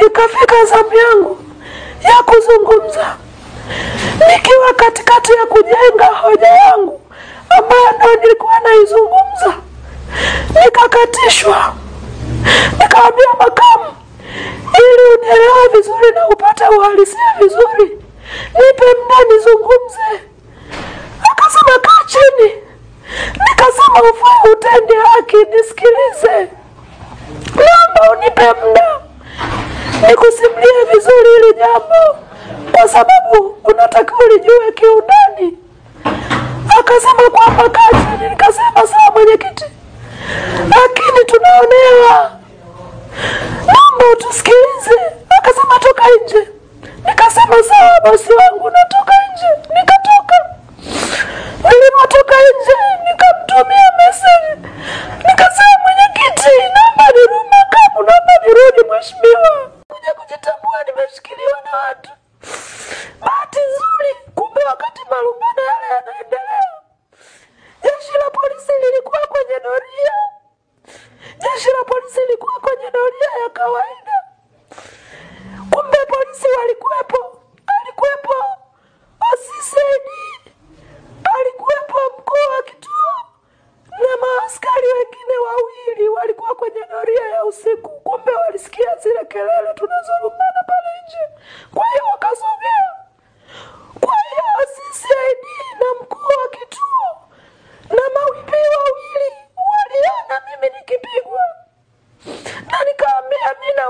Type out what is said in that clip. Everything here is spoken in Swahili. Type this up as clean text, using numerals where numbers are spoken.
Ikafika zamu yangu ya kuzungumza. Nikiwa katikati ya kujenga hoja yangu ambayo ndio nilikuwa naizungumza, nikakatishwa. Nikaambia makamu, ili unielewe vizuri na upate uhalisia vizuri, nipe muda nizungumze. Akasema kaa chini. Nikasema ufanye utende haki, nisikilize. Naomba unipe muda nikusimulie vizuri hili jambo, kwa sababu unatakiwa ulijue kiundani. Akasema kwamba kaa chini. Nikasema sawa mwenyekiti, lakini tunaonewa, naomba utusikilize. Akasema toka nje. Nikasema sawa bosi wangu, natoka nje. Nikatoka. Nilipotoka nje nikamtumia message. Nikasema mwenyekiti, naomba nirudi makamu, naomba nirudi mheshimiwa. Kuja kujitambua nimeshikiliwa na watu. Bahati nzuri, kumbe wakati malumbano yale yanaendelea, jeshi la polisi lilikuwa kwenye doria. Jeshi la polisi lilikuwa kwenye doria ya kawaida. Kumbe polisi walikuwepo. Alikuwepo OCD, alikuwepo mkuu wa kituo na maaskari wengine wawili walikuwa kwenye doria ya usiku. Kumbe walisikia zile kelele tunazolumbana pale nje, kwa hiyo wakasogea. Kwa hiyo OCD na mkuu wa kituo na mawipi wawili waliona mimi nikipigwa, na nikaambia mimi na